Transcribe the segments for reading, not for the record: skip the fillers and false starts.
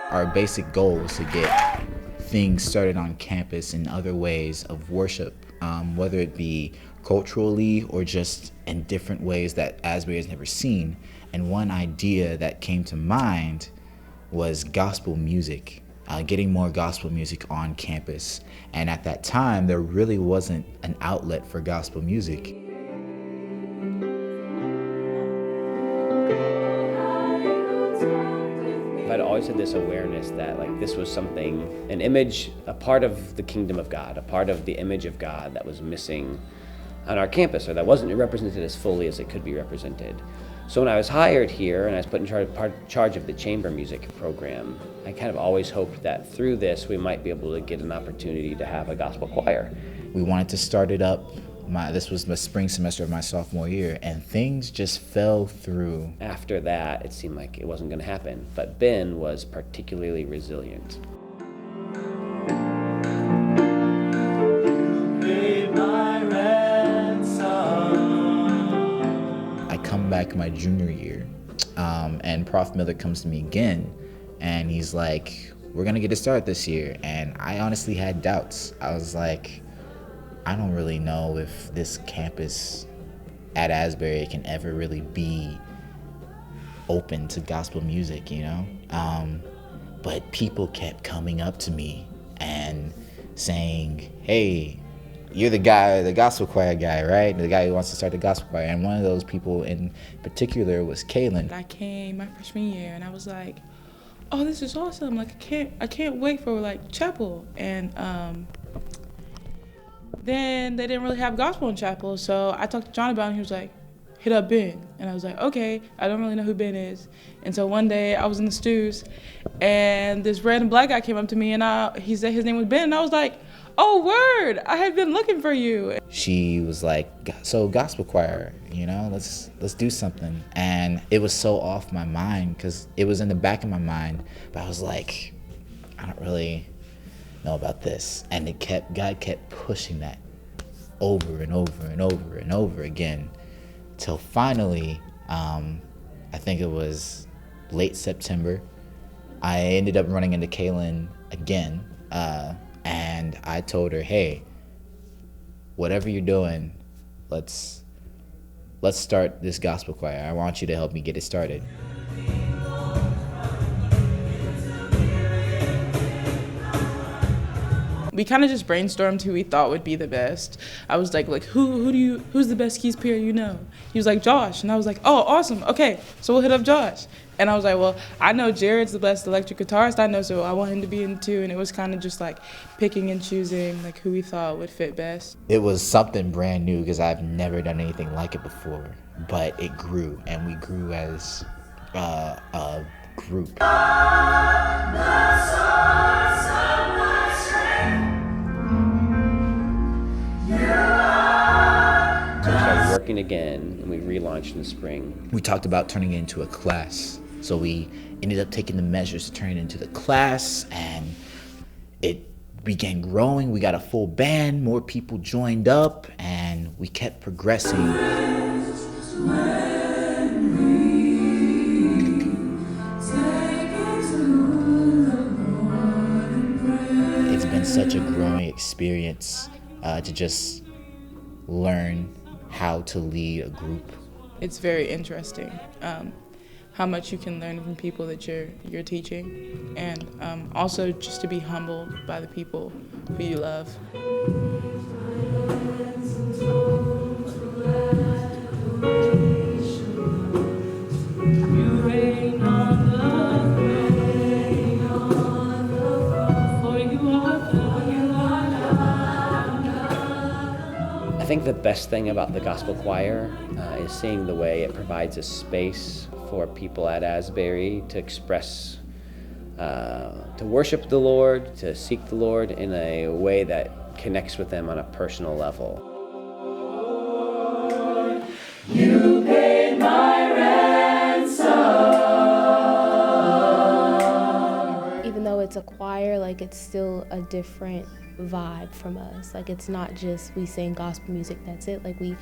Our basic goal was to get things started on campus in other ways of worship, whether it be culturally or just in different ways that Asbury has never seen. And one idea that came to mind was gospel music, getting more gospel music on campus. And at that time, there really wasn't an outlet for gospel music. I'd always had this awareness that this was something, an image, a part of the kingdom of God, a part of the image of God that was missing on our campus, or that wasn't represented as fully as it could be represented. So when I was hired here and I was put in charge of the chamber music program, I kind of always hoped that through this we might be able to get an opportunity to have a gospel choir. We wanted to start it up. This was the spring semester of my sophomore year, and things just fell through. After that, it seemed like it wasn't going to happen, but Ben was particularly resilient. I come back my junior year, and Prof. Miller comes to me again, and he's like, "We're gonna get it started this year." And I honestly had doubts. I was like, I don't really know if this campus at Asbury can ever really be open to gospel music, you know? But people kept coming up to me and saying, "Hey, you're the guy, the gospel choir guy, right? The guy who wants to start the gospel choir." And one of those people in particular was Kaylin. I came my freshman year and I was like, "Oh, this is awesome. I can't wait for chapel." And then they didn't really have gospel in chapel, so I talked to John about it, and he was like, "Hit up Ben." And I was like, "Okay, I don't really know who Ben is." And so one day I was in the stews, and this random black guy came up to me, and he said his name was Ben, and I was like, "Oh, word, I had been looking for you." She was like, "So gospel choir, let's do something." And it was so off my mind because it was in the back of my mind, but I was like, I don't really know about this. And God kept pushing that over and over and over and over again till finally, I think it was late September, I ended up running into Kaylin again, and I told her, "Hey, whatever you're doing, let's start this gospel choir. I want you to help me get it started." We kind of just brainstormed who we thought would be the best. I was like, who's the best keys player you know? He was like, "Josh." And I was like, "Oh, awesome. Okay, so we'll hit up Josh." And I was like, "Well, I know Jared's the best electric guitarist I know, so I want him to be in too." And it was kind of just picking and choosing who we thought would fit best. It was something brand new because I've never done anything like it before, but it grew, and we grew as a group. So we started working again, and we relaunched in the spring. We talked about turning it into a class, so we ended up taking the measures to turn it into the class, and it began growing. We got a full band, more people joined up, and we kept progressing. It's been such a growing experience to just learn how to lead a group. It's very interesting how much you can learn from people that you're teaching, and also just to be humbled by the people who you love. I think the best thing about the gospel choir is seeing the way it provides a space for people at Asbury to express, to worship the Lord, to seek the Lord in a way that connects with them on a personal level. You paid my ransom. Even though it's a choir, it's still a different vibe from us. It's not just we sing gospel music, that's it. We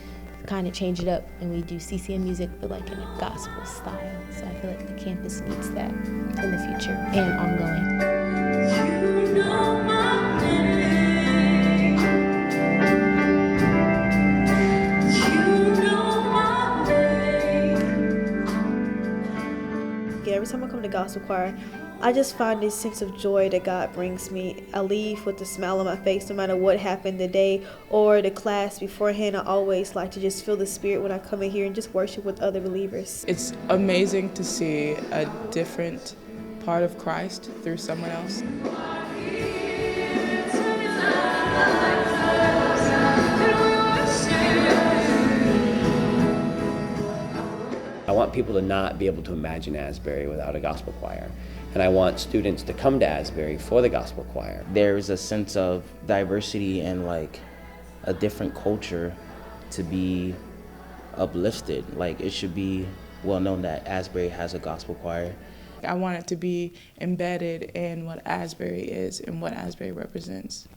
kind of change it up and we do CCM music, but like in a gospel style. So I feel like the campus needs that in the future and ongoing. You know my name. You know my name. Yeah, every time I come to gospel choir, I just find this sense of joy that God brings me. I leave with a smile on my face no matter what happened the day or the class beforehand. I always like to just feel the spirit when I come in here and just worship with other believers. It's amazing to see a different part of Christ through someone else. I want people to not be able to imagine Asbury without a gospel choir. And I want students to come to Asbury for the gospel choir. There's a sense of diversity and like a different culture to be uplifted. Like it should be well known that Asbury has a gospel choir. I want it to be embedded in what Asbury is and what Asbury represents.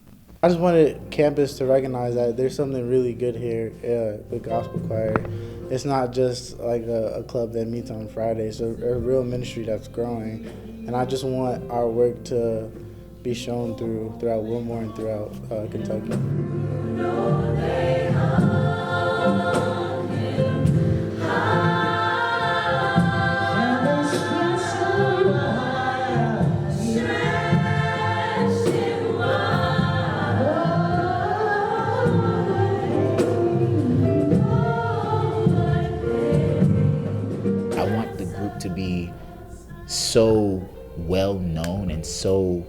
I just wanted campus to recognize that there's something really good here with gospel choir. It's not just like a club that meets on Friday. It's a real ministry that's growing. And I just want our work to be shown throughout Wilmore and throughout Kentucky. I want the group to be so well known and so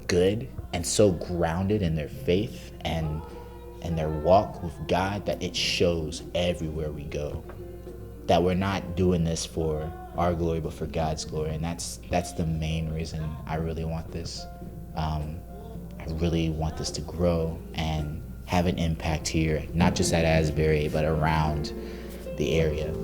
good and so grounded in their faith and their walk with God that it shows everywhere we go. That we're not doing this for our glory but for God's glory, and that's the main reason I really want this. I really want this to grow and have an impact here, not just at Asbury but around the area.